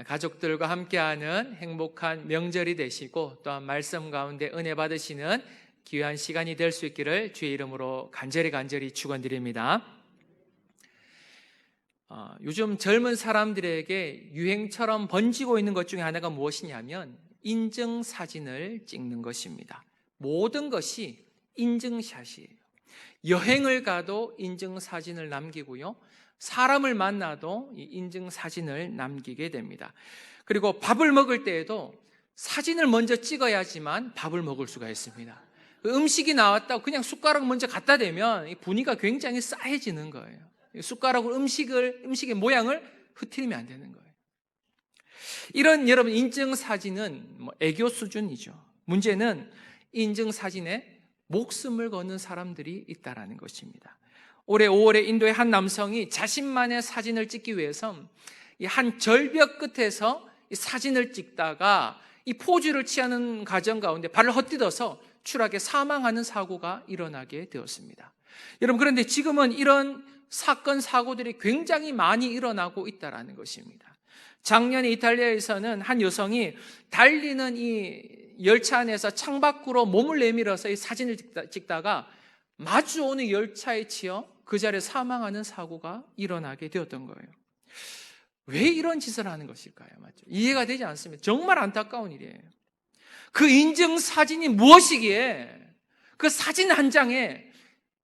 가족들과 함께하는 행복한 명절이 되시고 또한 말씀 가운데 은혜 받으시는 귀한 시간이 될 수 있기를 주의 이름으로 간절히 축원드립니다. 요즘 젊은 사람들에게 유행처럼 번지고 있는 것 중에 하나가 무엇이냐면 인증사진을 찍는 것입니다. 모든 것이 인증샷이에요. 여행을 가도 인증사진을 남기고요, 사람을 만나도 이 인증사진을 남기게 됩니다. 그리고 밥을 먹을 때에도 사진을 먼저 찍어야지만 밥을 먹을 수가 있습니다. 음식이 나왔다고 그냥 숟가락 먼저 갖다 대면 이 분위기가 굉장히 싸해지는 거예요. 숟가락으로 음식의 모양을 흐트리면 안 되는 거예요. 이런 여러분 인증사진은 애교 수준이죠. 문제는 인증사진에 목숨을 거는 사람들이 있다는 것입니다. 올해 5월에 인도의 한 남성이 자신만의 사진을 찍기 위해서 한 절벽 끝에서 이 사진을 찍다가 이 포즈를 취하는 과정 가운데 발을 헛디뎌서 추락해 사망하는 사고가 일어나게 되었습니다. 여러분, 그런데 지금은 이런 사건, 사고들이 굉장히 많이 일어나고 있다는 것입니다. 작년에 이탈리아에서는 한 여성이 달리는 이 열차 안에서 창밖으로 몸을 내밀어서 이 사진을 찍다가 마주오는 열차에 치여 그 자리에 사망하는 사고가 일어나게 되었던 거예요. 왜 이런 짓을 하는 것일까요? 맞죠? 이해가 되지 않습니다. 정말 안타까운 일이에요. 그 인증사진이 무엇이기에 그 사진 한 장에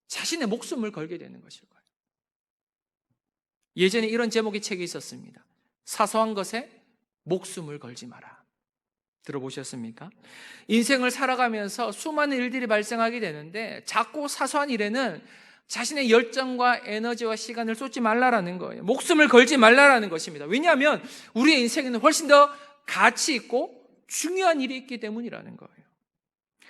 자신의 목숨을 걸게 되는 것일까요? 예전에 이런 제목의 책이 있었습니다. 사소한 것에 목숨을 걸지 마라. 들어보셨습니까? 인생을 살아가면서 수많은 일들이 발생하게 되는데 작고 사소한 일에는 자신의 열정과 에너지와 시간을 쏟지 말라라는 거예요. 목숨을 걸지 말라라는 것입니다. 왜냐하면 우리의 인생에는 훨씬 더 가치 있고 중요한 일이 있기 때문이라는 거예요.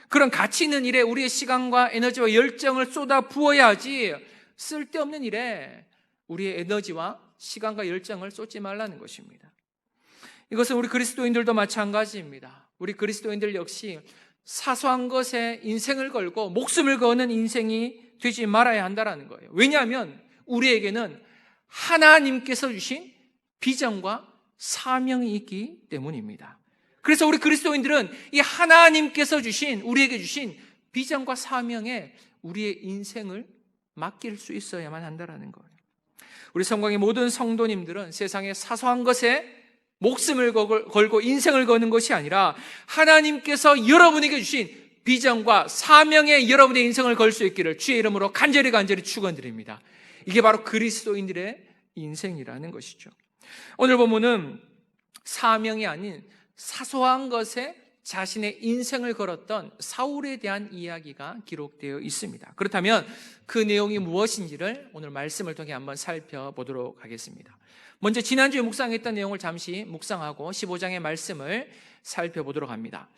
그런 가치 있는 일에 우리의 시간과 에너지와 열정을 쏟아 부어야지 쓸데없는 일에 우리의 에너지와 시간과 열정을 쏟지 말라는 것입니다. 이것은 우리 그리스도인들도 마찬가지입니다. 우리 그리스도인들 역시 사소한 것에 인생을 걸고 목숨을 거는 인생이 되지 말아야 한다는 거예요. 왜냐하면 우리에게는 하나님께서 주신 비전과 사명이 있기 때문입니다. 그래서 우리 그리스도인들은 이 하나님께서 우리에게 주신 비전과 사명에 우리의 인생을 맡길 수 있어야만 한다는 거예요. 우리 성광의 모든 성도님들은 세상의 사소한 것에 목숨을 걸고 인생을 거는 것이 아니라 하나님께서 여러분에게 주신 비전과 사명에 여러분의 인생을 걸 수 있기를 주의 이름으로 간절히 축원드립니다. 이게 바로 그리스도인들의 인생이라는 것이죠. 오늘 본문은 사명이 아닌 사소한 것에 자신의 인생을 걸었던 사울에 대한 이야기가 기록되어 있습니다. 그렇다면 그 내용이 무엇인지를 오늘 말씀을 통해 한번 살펴보도록 하겠습니다. 먼저 지난주에 묵상했던 내용을 잠시 묵상하고 15장의 말씀을 살펴보도록 합니다.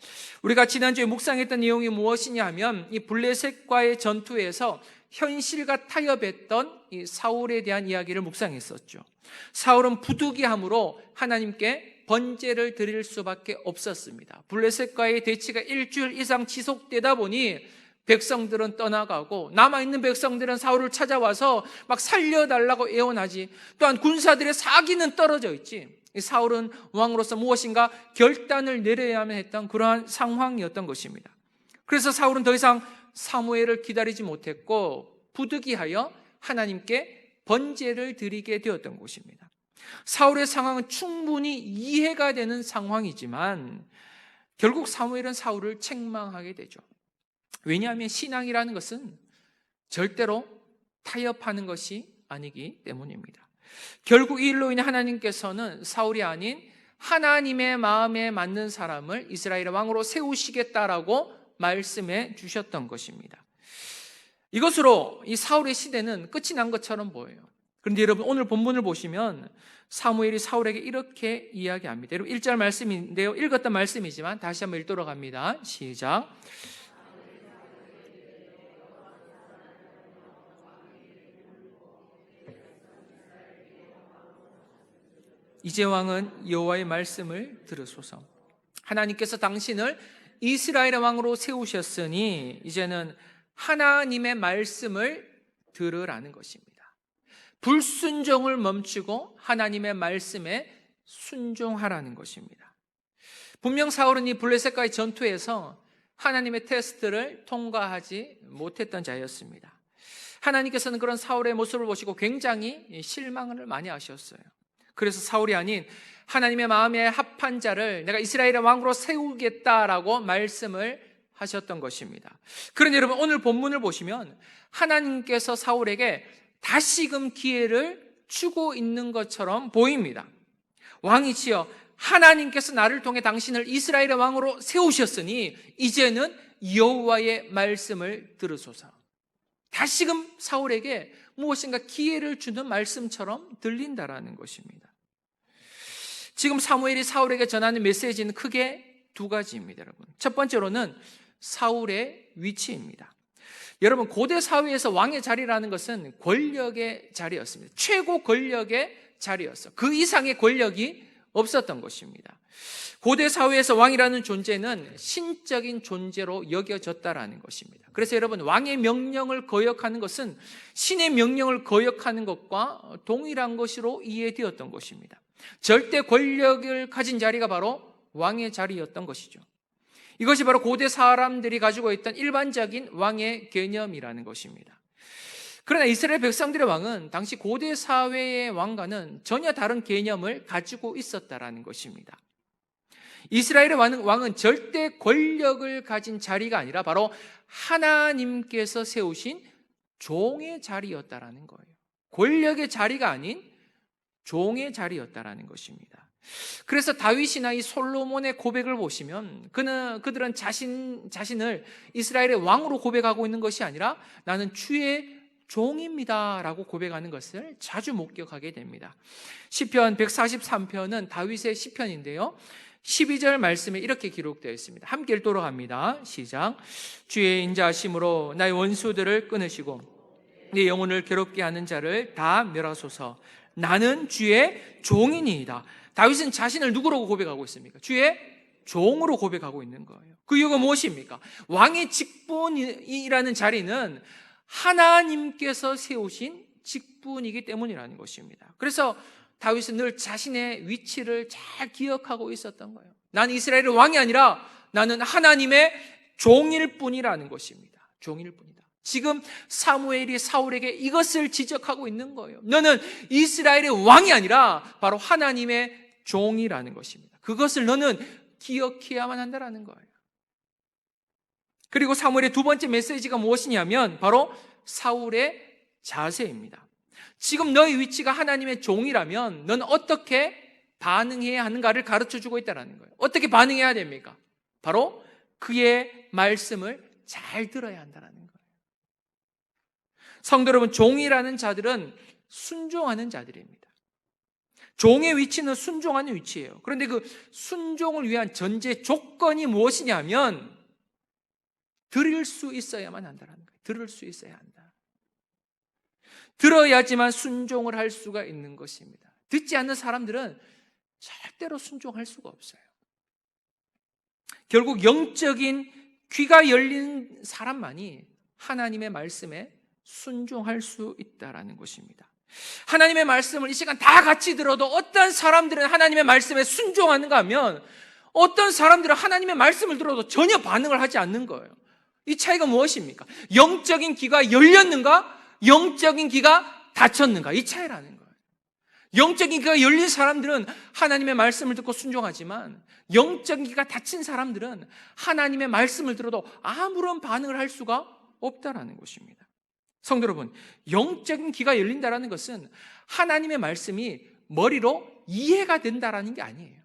우리가 지난주에 묵상했던 내용이 무엇이냐 하면 이 블레셋과의 전투에서 현실과 타협했던 이 사울에 대한 이야기를 묵상했었죠. 사울은 부득이함으로 하나님께 번제를 드릴 수밖에 없었습니다. 블레셋과의 대치가 일주일 이상 지속되다 보니 백성들은 떠나가고 남아있는 백성들은 사울을 찾아와서 막 살려달라고 애원하지, 또한 군사들의 사기는 떨어져 있지, 사울은 왕으로서 무엇인가 결단을 내려야만 했던 그러한 상황이었던 것입니다. 그래서 사울은 더 이상 사무엘을 기다리지 못했고 부득이하여 하나님께 번제를 드리게 되었던 것입니다. 사울의 상황은 충분히 이해가 되는 상황이지만 결국 사무엘은 사울을 책망하게 되죠. 왜냐하면 신앙이라는 것은 절대로 타협하는 것이 아니기 때문입니다. 결국 이 일로 인해 하나님께서는 사울이 아닌 하나님의 마음에 맞는 사람을 이스라엘의 왕으로 세우시겠다라고 말씀해 주셨던 것입니다. 이것으로 이 사울의 시대는 끝이 난 것처럼 보여요. 그런데 여러분, 오늘 본문을 보시면 사무엘이 사울에게 이렇게 이야기합니다. 여러분 1절 말씀인데요, 읽었던 말씀이지만 다시 한번 읽도록 합니다. 시작. 이제 왕은 여호와의 말씀을 들으소서. 하나님께서 당신을 이스라엘의 왕으로 세우셨으니 이제는 하나님의 말씀을 들으라는 것입니다. 불순종을 멈추고 하나님의 말씀에 순종하라는 것입니다. 분명 사울은 이 블레셋과의 전투에서 하나님의 테스트를 통과하지 못했던 자였습니다. 하나님께서는 그런 사울의 모습을 보시고 굉장히 실망을 많이 하셨어요. 그래서 사울이 아닌 하나님의 마음에 합한 자를 내가 이스라엘의 왕으로 세우겠다라고 말씀을 하셨던 것입니다. 그런데 여러분, 오늘 본문을 보시면 하나님께서 사울에게 다시금 기회를 주고 있는 것처럼 보입니다. 왕이시여, 하나님께서 나를 통해 당신을 이스라엘의 왕으로 세우셨으니 이제는 여호와의 말씀을 들으소서. 다시금 사울에게 무엇인가 기회를 주는 말씀처럼 들린다라는 것입니다. 지금 사무엘이 사울에게 전하는 메시지는 크게 두 가지입니다, 여러분. 첫 번째로는 사울의 위치입니다. 여러분, 고대 사회에서 왕의 자리라는 것은 권력의 자리였습니다. 최고 권력의 자리였어요. 그 이상의 권력이 없었던 것입니다. 고대 사회에서 왕이라는 존재는 신적인 존재로 여겨졌다라는 것입니다. 그래서 여러분, 왕의 명령을 거역하는 것은 신의 명령을 거역하는 것과 동일한 것으로 이해되었던 것입니다. 절대 권력을 가진 자리가 바로 왕의 자리였던 것이죠. 이것이 바로 고대 사람들이 가지고 있던 일반적인 왕의 개념이라는 것입니다. 그러나 이스라엘 백성들의 왕은 당시 고대 사회의 왕과는 전혀 다른 개념을 가지고 있었다라는 것입니다. 이스라엘의 왕은 절대 권력을 가진 자리가 아니라 바로 하나님께서 세우신 종의 자리였다라는 거예요. 권력의 자리가 아닌 종의 자리였다라는 것입니다. 그래서 다윗이나 이 솔로몬의 고백을 보시면 그들은 자신을 이스라엘의 왕으로 고백하고 있는 것이 아니라 나는 주의 종입니다 라고 고백하는 것을 자주 목격하게 됩니다. 시편 143편은 다윗의 시편인데요, 12절 말씀에 이렇게 기록되어 있습니다. 함께 읽도록 합니다. 시작. 주의 인자하심으로 나의 원수들을 끊으시고 내 영혼을 괴롭게 하는 자를 다 멸하소서. 나는 주의 종이니이다. 다윗은 자신을 누구라고 고백하고 있습니까? 주의 종으로 고백하고 있는 거예요. 그 이유가 무엇입니까? 왕의 직분이라는 자리는 하나님께서 세우신 직분이기 때문이라는 것입니다. 그래서 다윗은 늘 자신의 위치를 잘 기억하고 있었던 거예요. 나는 이스라엘의 왕이 아니라 나는 하나님의 종일 뿐이라는 것입니다. 종일 뿐이다. 지금 사무엘이 사울에게 이것을 지적하고 있는 거예요. 너는 이스라엘의 왕이 아니라 바로 하나님의 종이라는 것입니다. 그것을 너는 기억해야만 한다는 거예요. 그리고 사무엘의 두 번째 메시지가 무엇이냐면 바로 사울의 자세입니다. 지금 너의 위치가 하나님의 종이라면 너는 어떻게 반응해야 하는가를 가르쳐주고 있다는 거예요. 어떻게 반응해야 됩니까? 바로 그의 말씀을 잘 들어야 한다는 거예요. 성도 여러분, 종이라는 자들은 순종하는 자들입니다. 종의 위치는 순종하는 위치예요. 그런데 그 순종을 위한 전제 조건이 무엇이냐면 들을 수 있어야만 한다는 거예요. 들을 수 있어야 한다. 들어야지만 순종을 할 수가 있는 것입니다. 듣지 않는 사람들은 절대로 순종할 수가 없어요. 결국 영적인 귀가 열린 사람만이 하나님의 말씀에 순종할 수 있다라는 것입니다. 하나님의 말씀을 이 시간 다 같이 들어도 어떤 사람들은 하나님의 말씀에 순종하는가 하면 어떤 사람들은 하나님의 말씀을 들어도 전혀 반응을 하지 않는 거예요. 이 차이가 무엇입니까? 영적인 귀가 열렸는가? 영적인 귀가 닫혔는가? 이 차이라는 거예요. 영적인 귀가 열린 사람들은 하나님의 말씀을 듣고 순종하지만 영적인 귀가 닫힌 사람들은 하나님의 말씀을 들어도 아무런 반응을 할 수가 없다라는 것입니다. 성도 여러분, 영적인 귀가 열린다라는 것은 하나님의 말씀이 머리로 이해가 된다라는 게 아니에요.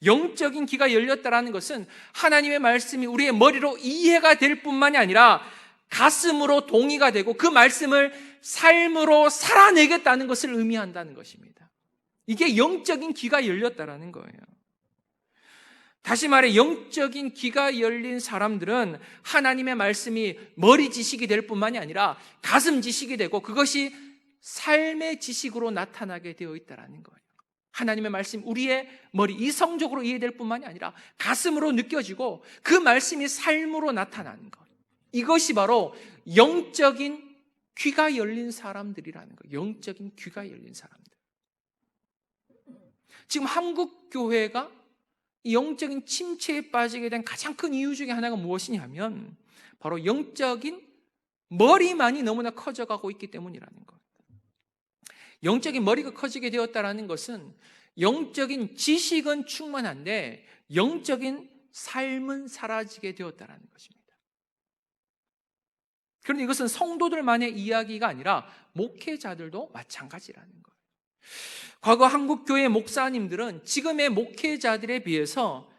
영적인 귀가 열렸다라는 것은 하나님의 말씀이 우리의 머리로 이해가 될 뿐만이 아니라 가슴으로 동의가 되고 그 말씀을 삶으로 살아내겠다는 것을 의미한다는 것입니다. 이게 영적인 귀가 열렸다라는 거예요. 다시 말해 영적인 귀가 열린 사람들은 하나님의 말씀이 머리 지식이 될 뿐만이 아니라 가슴 지식이 되고 그것이 삶의 지식으로 나타나게 되어 있다는 거예요. 하나님의 말씀 우리의 머리 이성적으로 이해될 뿐만이 아니라 가슴으로 느껴지고 그 말씀이 삶으로 나타나는 것. 이것이 바로 영적인 귀가 열린 사람들이라는 거예요. 영적인 귀가 열린 사람들. 지금 한국 교회가 이 영적인 침체에 빠지게 된 가장 큰 이유 중에 하나가 무엇이냐면 바로 영적인 머리만이 너무나 커져가고 있기 때문이라는 것. 영적인 머리가 커지게 되었다는 것은 영적인 지식은 충만한데 영적인 삶은 사라지게 되었다는 것입니다. 그런데 이것은 성도들만의 이야기가 아니라 목회자들도 마찬가지라는 거예요. 과거 한국 교회 목사님들은 지금의 목회자들에 비해서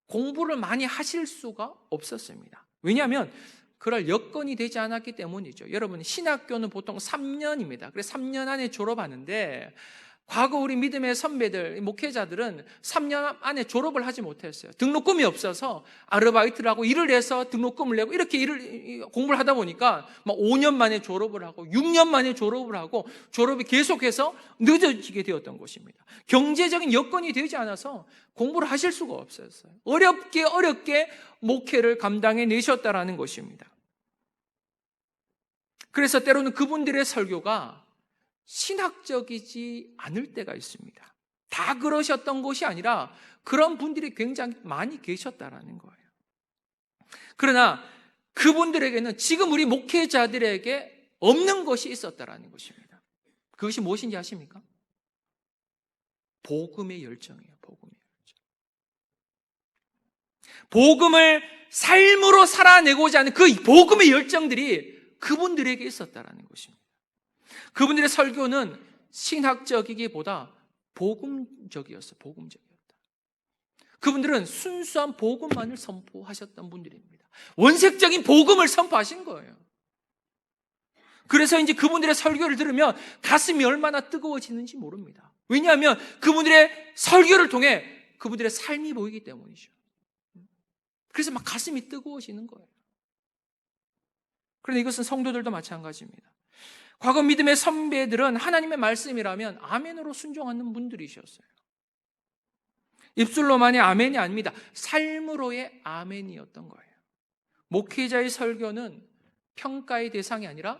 공부를 많이 하실 수가 없었습니다. 왜냐하면 그럴 여건이 되지 않았기 때문이죠. 여러분, 신학교는 보통 3년입니다. 그래서 3년 안에 졸업하는데 과거 우리 믿음의 선배들, 목회자들은 3년 안에 졸업을 하지 못했어요. 등록금이 없어서 아르바이트를 하고 일을 해서 등록금을 내고 이렇게 공부를 하다 보니까 막 5년 만에 졸업을 하고 6년 만에 졸업을 하고 졸업이 계속해서 늦어지게 되었던 것입니다. 경제적인 여건이 되지 않아서 공부를 하실 수가 없었어요. 어렵게 목회를 감당해 내셨다라는 것입니다. 그래서 때로는 그분들의 설교가 신학적이지 않을 때가 있습니다. 다 그러셨던 것이 아니라 그런 분들이 굉장히 많이 계셨다라는 거예요. 그러나 그분들에게는 지금 우리 목회자들에게 없는 것이 있었다라는 것입니다. 그것이 무엇인지 아십니까? 복음의 열정이에요. 복음의 열정. 복음을 삶으로 살아내고자 하는 그 복음의 열정들이 그분들에게 있었다라는 것입니다. 그분들의 설교는 신학적이기보다 복음적이었어요. 복음적이었다. 그분들은 순수한 복음만을 선포하셨던 분들입니다. 원색적인 복음을 선포하신 거예요. 그래서 이제 그분들의 설교를 들으면 가슴이 얼마나 뜨거워지는지 모릅니다. 왜냐하면 그분들의 설교를 통해 그분들의 삶이 보이기 때문이죠. 그래서 막 가슴이 뜨거워지는 거예요. 그런데 이것은 성도들도 마찬가지입니다. 과거 믿음의 선배들은 하나님의 말씀이라면 아멘으로 순종하는 분들이셨어요. 입술로만의 아멘이 아닙니다. 삶으로의 아멘이었던 거예요. 목회자의 설교는 평가의 대상이 아니라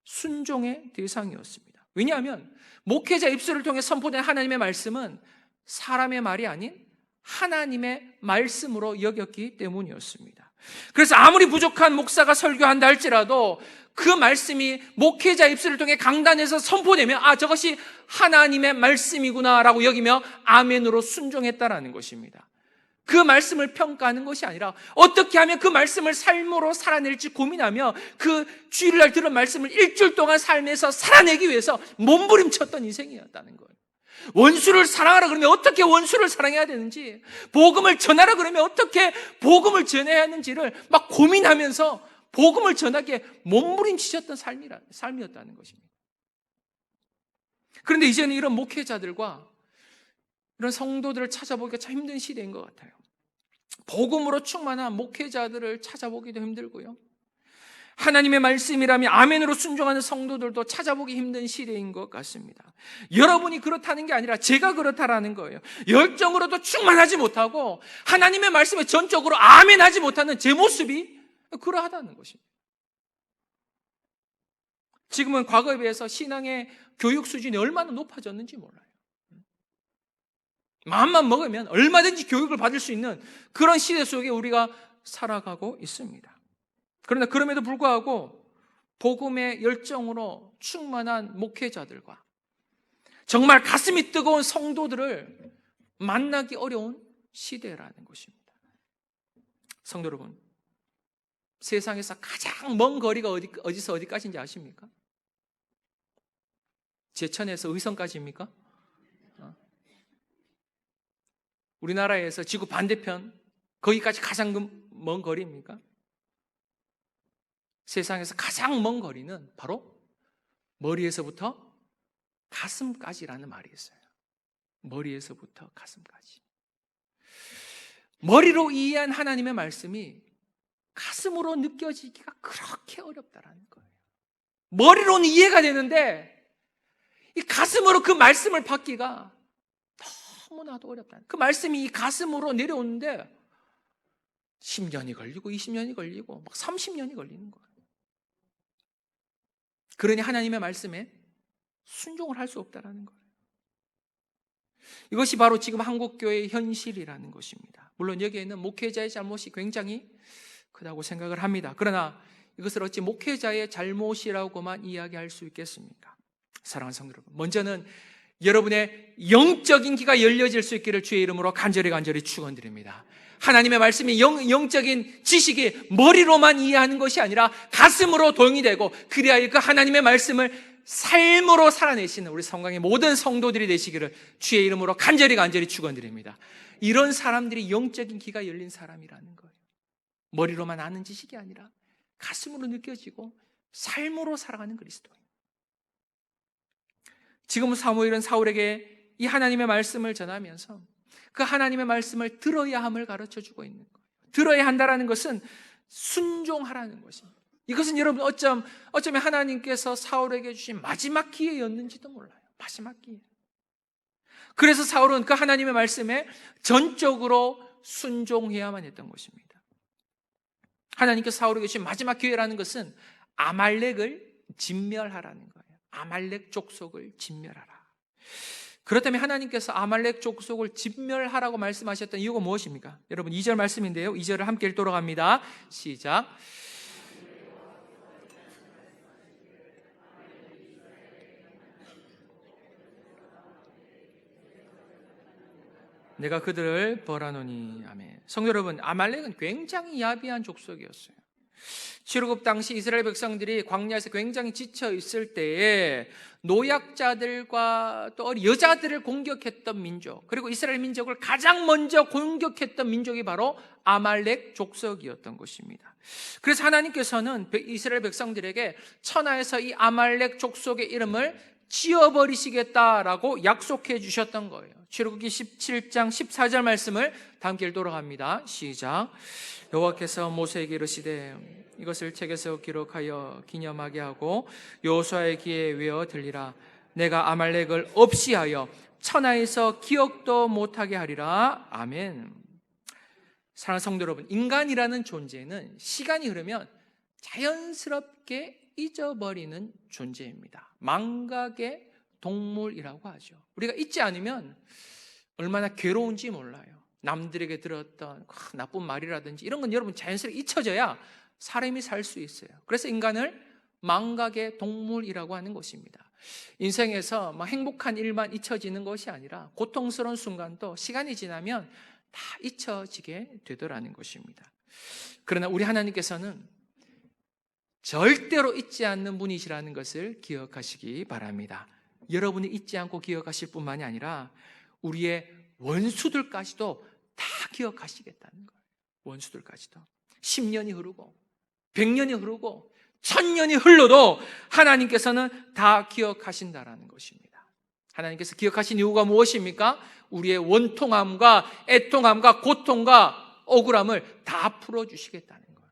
순종의 대상이었습니다. 왜냐하면 목회자 입술을 통해 선포된 하나님의 말씀은 사람의 말이 아닌 하나님의 말씀으로 여겼기 때문이었습니다. 그래서 아무리 부족한 목사가 설교한다 할지라도 그 말씀이 목회자 입술을 통해 강단에서 선포되면 저것이 하나님의 말씀이구나라고 여기며 아멘으로 순종했다라는 것입니다. 그 말씀을 평가하는 것이 아니라 어떻게 하면 그 말씀을 삶으로 살아낼지 고민하며 그 주일날 들은 말씀을 일주일 동안 삶에서 살아내기 위해서 몸부림쳤던 인생이었다는 거예요. 원수를 사랑하라 그러면 어떻게 원수를 사랑해야 되는지, 복음을 전하라 그러면 어떻게 복음을 전해야 하는지를 막 고민하면서 복음을 전하기에 몸부림치셨던 삶이었다는 것입니다. 그런데 이제는 이런 목회자들과 이런 성도들을 찾아보기가 참 힘든 시대인 것 같아요. 복음으로 충만한 목회자들을 찾아보기도 힘들고요. 하나님의 말씀이라면 아멘으로 순종하는 성도들도 찾아보기 힘든 시대인 것 같습니다. 여러분이 그렇다는 게 아니라 제가 그렇다라는 거예요. 열정으로도 충만하지 못하고 하나님의 말씀에 전적으로 아멘하지 못하는 제 모습이 그러하다는 것입니다. 지금은 과거에 비해서 신앙의 교육 수준이 얼마나 높아졌는지 몰라요. 마음만 먹으면 얼마든지 교육을 받을 수 있는 그런 시대 속에 우리가 살아가고 있습니다. 그러나 그럼에도 불구하고 복음의 열정으로 충만한 목회자들과 정말 가슴이 뜨거운 성도들을 만나기 어려운 시대라는 것입니다. 성도 여러분, 세상에서 가장 먼 거리가 어디서 어디까지인지 아십니까? 제천에서 의성까지입니까? 우리나라에서 지구 반대편 거기까지 가장 먼 거리입니까? 세상에서 가장 먼 거리는 바로 머리에서부터 가슴까지라는 말이 있어요. 머리에서부터 가슴까지. 머리로 이해한 하나님의 말씀이 가슴으로 느껴지기가 그렇게 어렵다라는 거예요. 머리로는 이해가 되는데 이 가슴으로 그 말씀을 받기가 너무나도 어렵다. 그 말씀이 이 가슴으로 내려오는데 10년이 걸리고 20년이 걸리고 막 30년이 걸리는 거예요. 그러니 하나님의 말씀에 순종을 할 수 없다라는 거예요. 이것이 바로 지금 한국교회의 현실이라는 것입니다. 물론 여기에 있는 목회자의 잘못이 굉장히 크다고 생각을 합니다. 그러나 이것을 어찌 목회자의 잘못이라고만 이야기할 수 있겠습니까? 사랑하는 성도 여러분, 먼저는 여러분의 영적인 귀가 열려질 수 있기를 주의 이름으로 간절히 축원드립니다. 하나님의 말씀이 영적인 지식이 머리로만 이해하는 것이 아니라 가슴으로 도용이 되고, 그리하여 그 하나님의 말씀을 삶으로 살아내시는 우리 성강의 모든 성도들이 되시기를 주의 이름으로 간절히 축원드립니다. 이런 사람들이 영적인 귀가 열린 사람이라는 거예요. 머리로만 아는 지식이 아니라 가슴으로 느껴지고 삶으로 살아가는 그리스도인. 지금 사무엘은 사울에게 이 하나님의 말씀을 전하면서 그 하나님의 말씀을 들어야 함을 가르쳐주고 있는 거예요. 들어야 한다는 것은 순종하라는 것입니다. 이것은 여러분 어쩌면 하나님께서 사울에게 주신 마지막 기회였는지도 몰라요. 마지막 기회. 그래서 사울은 그 하나님의 말씀에 전적으로 순종해야만 했던 것입니다. 하나님께서 사울에게 주신 마지막 기회라는 것은 아말렉을 진멸하라는 거예요. 아말렉 족속을 진멸하라. 그렇다면 하나님께서 아말렉 족속을 진멸하라고 말씀하셨던 이유가 무엇입니까? 여러분 2절 말씀인데요, 2절을 함께 읽도록 합니다. 시작. 내가 그들을 벌하노니. 아멘. 성도 여러분, 아말렉은 굉장히 야비한 족속이었어요. 출애굽 당시 이스라엘 백성들이 광야에서 굉장히 지쳐 있을 때에 노약자들과 또 여자들을 공격했던 민족, 그리고 이스라엘 민족을 가장 먼저 공격했던 민족이 바로 아말렉 족속이었던 것입니다. 그래서 하나님께서는 이스라엘 백성들에게 천하에서 이 아말렉 족속의 이름을 지워버리시겠다라고 약속해 주셨던 거예요. 출애굽기 17장 14절 말씀을 다 함께 읽도록 합니다. 시작. 여호와께서 모세에게 이르시되 이것을 책에서 기록하여 기념하게 하고 여호수아의 귀에 외어 들리라. 내가 아말렉을 없이 하여 천하에서 기억도 못하게 하리라. 아멘. 사랑하는 성도 여러분, 인간이라는 존재는 시간이 흐르면 자연스럽게 잊어버리는 존재입니다. 망각의 동물이라고 하죠. 우리가 잊지 않으면 얼마나 괴로운지 몰라요. 남들에게 들었던 나쁜 말이라든지 이런 건 여러분 자연스럽게 잊혀져야 사람이 살 수 있어요. 그래서 인간을 망각의 동물이라고 하는 것입니다. 인생에서 막 행복한 일만 잊혀지는 것이 아니라 고통스러운 순간도 시간이 지나면 다 잊혀지게 되더라는 것입니다. 그러나 우리 하나님께서는 절대로 잊지 않는 분이시라는 것을 기억하시기 바랍니다. 여러분이 잊지 않고 기억하실 뿐만이 아니라 우리의 원수들까지도 다 기억하시겠다는 거예요. 원수들까지도. 10년이 흐르고 100년이 흐르고 1000년이 흘러도 하나님께서는 다 기억하신다라는 것입니다. 하나님께서 기억하신 이유가 무엇입니까? 우리의 원통함과 애통함과 고통과 억울함을 다 풀어주시겠다는 거예요.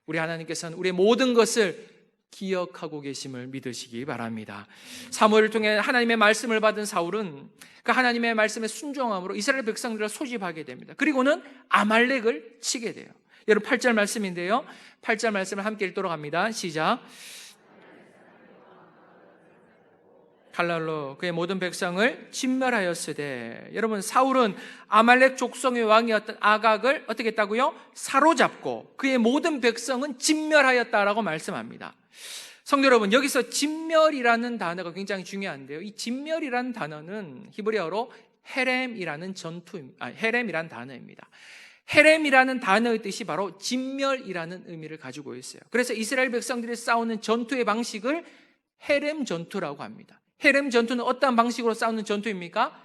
우리 하나님께서는 우리의 모든 것을 기억하고 계심을 믿으시기 바랍니다. 사무엘을 통해 하나님의 말씀을 받은 사울은 그 하나님의 말씀에 순종함으로 이스라엘 백성들을 소집하게 됩니다. 그리고는 아말렉을 치게 돼요. 여러분 8절 말씀인데요, 8절 말씀을 함께 읽도록 합니다. 시작. 칼날로 그의 모든 백성을 진멸하였으되. 여러분 사울은 아말렉 족속의 왕이었던 아각을 어떻게 했다고요? 사로잡고 그의 모든 백성은 진멸하였다라고 말씀합니다. 성도 여러분, 여기서 진멸이라는 단어가 굉장히 중요한데요, 이 진멸이라는 단어는 히브리어로 헤렘이라는 헤렘이라는 단어입니다. 헤렘이라는 단어의 뜻이 바로 진멸이라는 의미를 가지고 있어요. 그래서 이스라엘 백성들이 싸우는 전투의 방식을 헤렘 전투라고 합니다. 헤렘 전투는 어떠한 방식으로 싸우는 전투입니까?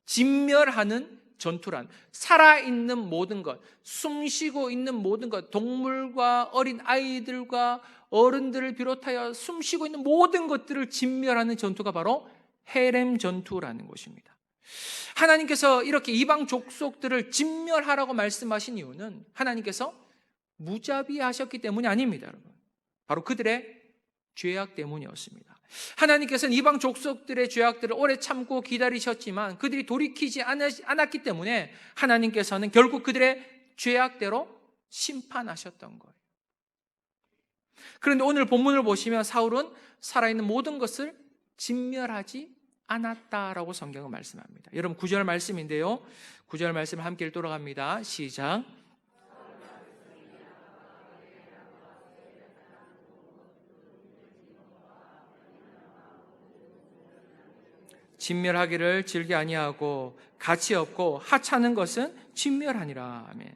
진멸하는 전투란, 살아있는 모든 것, 숨쉬고 있는 모든 것, 동물과 어린 아이들과 어른들을 비롯하여 숨쉬고 있는 모든 것들을 진멸하는 전투가 바로 헤렘 전투라는 것입니다. 하나님께서 이렇게 이방 족속들을 진멸하라고 말씀하신 이유는 하나님께서 무자비하셨기 때문이 아닙니다, 여러분. 바로 그들의 죄악 때문이었습니다. 하나님께서는 이방 족속들의 죄악들을 오래 참고 기다리셨지만 그들이 돌이키지 않았기 때문에 하나님께서는 결국 그들의 죄악대로 심판하셨던 거예요. 그런데 오늘 본문을 보시면 사울은 살아있는 모든 것을 진멸하지 않았다라고 성경은 말씀합니다. 여러분 9절 말씀인데요. 9절 말씀 함께 돌아갑니다. 시작. 진멸하기를 즐기 아니하고 가치 없고 하찮은 것은 진멸하니라. 아멘.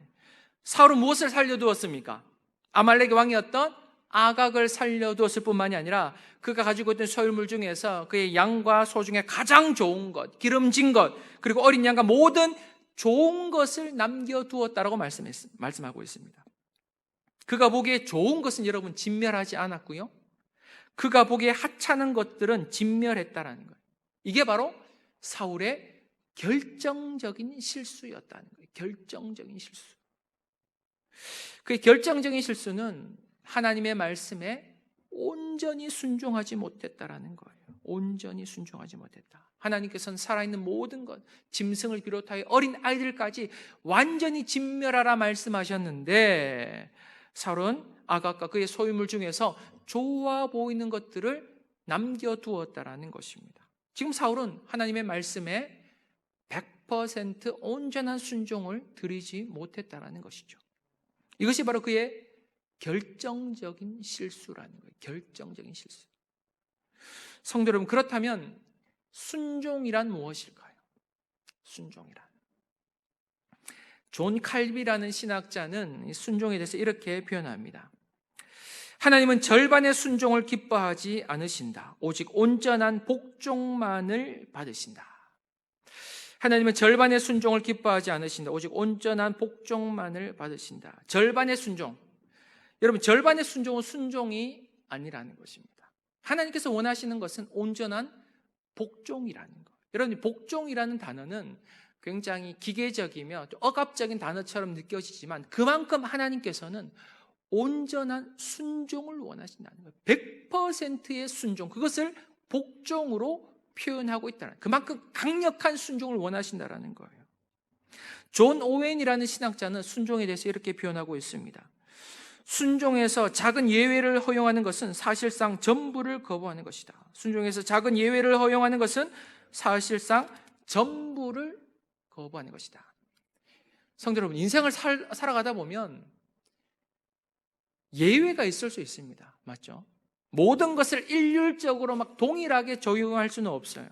사울은 무엇을 살려두었습니까? 아말렉의 왕이었던 아각을 살려두었을 뿐만이 아니라 그가 가지고 있던 소유물 중에서 그의 양과 소 중에 가장 좋은 것, 기름진 것, 그리고 어린 양과 모든 좋은 것을 남겨두었다라고 말씀하고 있습니다. 그가 보기에 좋은 것은 여러분 진멸하지 않았고요, 그가 보기에 하찮은 것들은 진멸했다라는 거예요. 이게 바로 사울의 결정적인 실수였다는 거예요. 결정적인 실수. 그 결정적인 실수는 하나님의 말씀에 온전히 순종하지 못했다라는 거예요. 온전히 순종하지 못했다. 하나님께서는 살아있는 모든 것, 짐승을 비롯하여 어린 아이들까지 완전히 진멸하라 말씀하셨는데 사울은 아각과 그의 소유물 중에서 좋아 보이는 것들을 남겨두었다라는 것입니다. 지금 사울은 하나님의 말씀에 100% 온전한 순종을 드리지 못했다라는 것이죠. 이것이 바로 그의 결정적인 실수라는 거예요. 결정적인 실수. 성도 여러분, 그렇다면 순종이란 무엇일까요? 순종이란. 존 칼비라는 신학자는 순종에 대해서 이렇게 표현합니다. 하나님은 절반의 순종을 기뻐하지 않으신다. 오직 온전한 복종만을 받으신다. 하나님은 절반의 순종을 기뻐하지 않으신다. 오직 온전한 복종만을 받으신다. 절반의 순종. 여러분, 절반의 순종은 순종이 아니라는 것입니다. 하나님께서 원하시는 것은 온전한 복종이라는 것. 여러분, 복종이라는 단어는 굉장히 기계적이며 억압적인 단어처럼 느껴지지만 그만큼 하나님께서는 온전한 순종을 원하신다는 거예요. 100%의 순종, 그것을 복종으로 표현하고 있다는, 그만큼 강력한 순종을 원하신다는 거예요. 존 오웬이라는 신학자는 순종에 대해서 이렇게 표현하고 있습니다. 순종에서 작은 예외를 허용하는 것은 사실상 전부를 거부하는 것이다. 순종에서 작은 예외를 허용하는 것은 사실상 전부를 거부하는 것이다. 성도 여러분, 인생을 살아가다 보면 예외가 있을 수 있습니다. 맞죠? 모든 것을 일률적으로 막 동일하게 적용할 수는 없어요.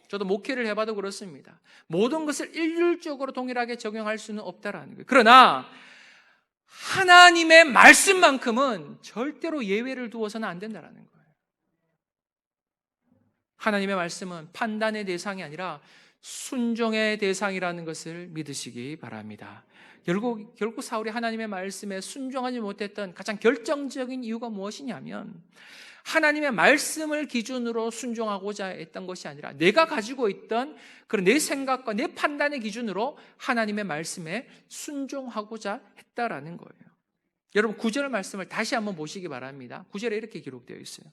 저도 목회를 해봐도 그렇습니다. 모든 것을 일률적으로 동일하게 적용할 수는 없다라는 거예요. 그러나 하나님의 말씀만큼은 절대로 예외를 두어서는 안 된다는 거예요. 하나님의 말씀은 판단의 대상이 아니라 순종의 대상이라는 것을 믿으시기 바랍니다. 결국 사울이 하나님의 말씀에 순종하지 못했던 가장 결정적인 이유가 무엇이냐면 하나님의 말씀을 기준으로 순종하고자 했던 것이 아니라 내가 가지고 있던 그런 내 생각과 내 판단의 기준으로 하나님의 말씀에 순종하고자 했다라는 거예요. 여러분 9절 말씀을 다시 한번 보시기 바랍니다. 9절에 이렇게 기록되어 있어요.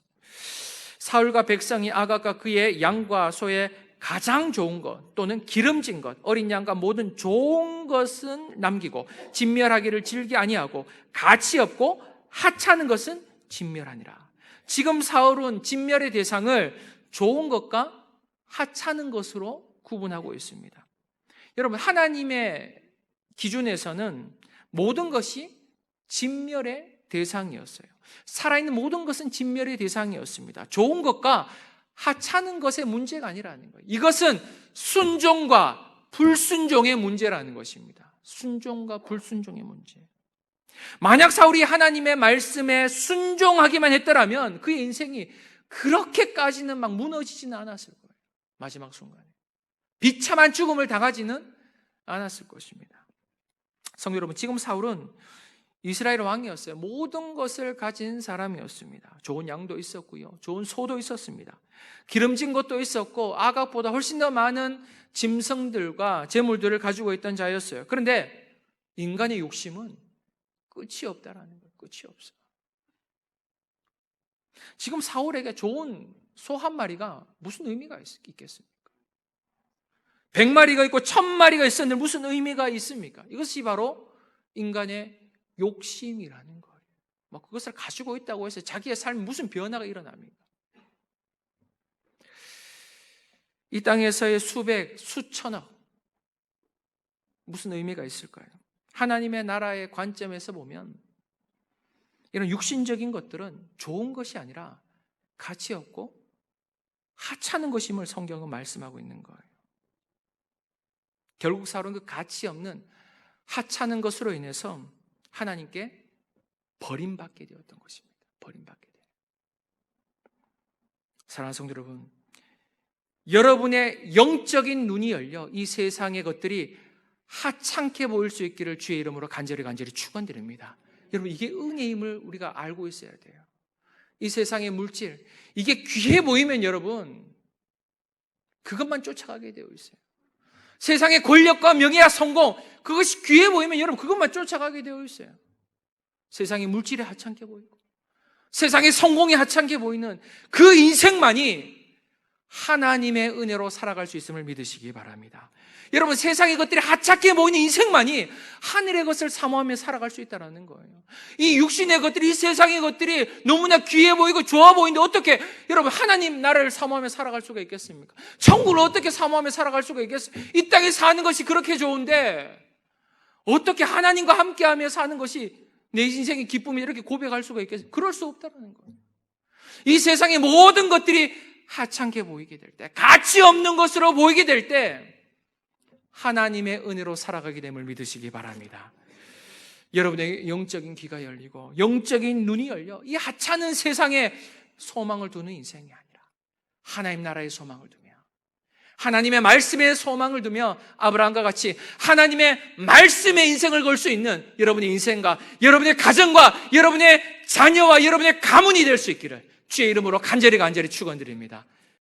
사울과 백성이 아각과 그의 양과 소의 가장 좋은 것 또는 기름진 것, 어린 양과 모든 좋은 것은 남기고 진멸하기를 즐기 아니하고 가치 없고 하찮은 것은 진멸하니라. 지금 사울은 진멸의 대상을 좋은 것과 하찮은 것으로 구분하고 있습니다. 여러분, 하나님의 기준에서는 모든 것이 진멸의 대상이었어요. 살아있는 모든 것은 진멸의 대상이었습니다. 좋은 것과 하찮은 것의 문제가 아니라는 거예요. 이것은 순종과 불순종의 문제라는 것입니다. 순종과 불순종의 문제. 만약 사울이 하나님의 말씀에 순종하기만 했더라면 그의 인생이 그렇게까지는 막 무너지지는 않았을 거예요. 마지막 순간에 비참한 죽음을 당하지는 않았을 것입니다. 성도 여러분, 지금 사울은 이스라엘 왕이었어요. 모든 것을 가진 사람이었습니다. 좋은 양도 있었고요, 좋은 소도 있었습니다. 기름진 것도 있었고 아각보다 훨씬 더 많은 짐승들과 재물들을 가지고 있던 자였어요. 그런데 인간의 욕심은 끝이 없다라는 거예요. 끝이 없어요. 지금 사울에게 좋은 소 한 마리가 무슨 의미가 있겠습니까? 100마리가 있고 1000마리가 있었는데 무슨 의미가 있습니까? 이것이 바로 인간의 욕심이라는 거예요. 그것을 가지고 있다고 해서 자기의 삶에 무슨 변화가 일어납니까? 이 땅에서의 수백, 수천억, 무슨 의미가 있을까요? 하나님의 나라의 관점에서 보면 이런 육신적인 것들은 좋은 것이 아니라 가치 없고 하찮은 것임을 성경은 말씀하고 있는 거예요. 결국 사울은 그 가치 없는 하찮은 것으로 인해서 하나님께 버림받게 되었던 것입니다. 버림받게 돼요. 사랑하는 성도 여러분, 여러분의 영적인 눈이 열려 이 세상의 것들이 하찮게 보일 수 있기를 주의 이름으로 간절히 축원드립니다. 여러분, 이게 은혜임을 우리가 알고 있어야 돼요. 이 세상의 물질, 이게 귀해 보이면 여러분 그것만 쫓아가게 되어 있어요. 세상의 권력과 명예와 성공, 그것이 귀해 보이면 여러분 그것만 쫓아가게 되어 있어요. 세상의 물질이 하찮게 보이고 세상의 성공이 하찮게 보이는 그 인생만이 하나님의 은혜로 살아갈 수 있음을 믿으시기 바랍니다. 여러분, 세상의 것들이 하찮게 보이는 인생만이 하늘의 것을 사모하며 살아갈 수 있다는 거예요. 이 육신의 것들이, 이 세상의 것들이 너무나 귀해 보이고 좋아 보이는데 어떻게 여러분 하나님 나라를 사모하며 살아갈 수가 있겠습니까? 천국을 어떻게 사모하며 살아갈 수가 있겠습니까? 이 땅에 사는 것이 그렇게 좋은데 어떻게 하나님과 함께하며 사는 것이 내 인생의 기쁨이 이렇게 고백할 수가 있겠습니까? 그럴 수 없다는 거예요. 이 세상의 모든 것들이 하찮게 보이게 될 때, 가치 없는 것으로 보이게 될 때 하나님의 은혜로 살아가게 됨을 믿으시기 바랍니다. 여러분의 영적인 귀가 열리고 영적인 눈이 열려 이 하찮은 세상에 소망을 두는 인생이 아니라 하나님 나라의 소망을 두며 하나님의 말씀에 소망을 두며 아브라함과 같이 하나님의 말씀에 인생을 걸 수 있는 여러분의 인생과 여러분의 가정과 여러분의 자녀와 여러분의 가문이 될 수 있기를 주의 이름으로 간절히 축원드립니다.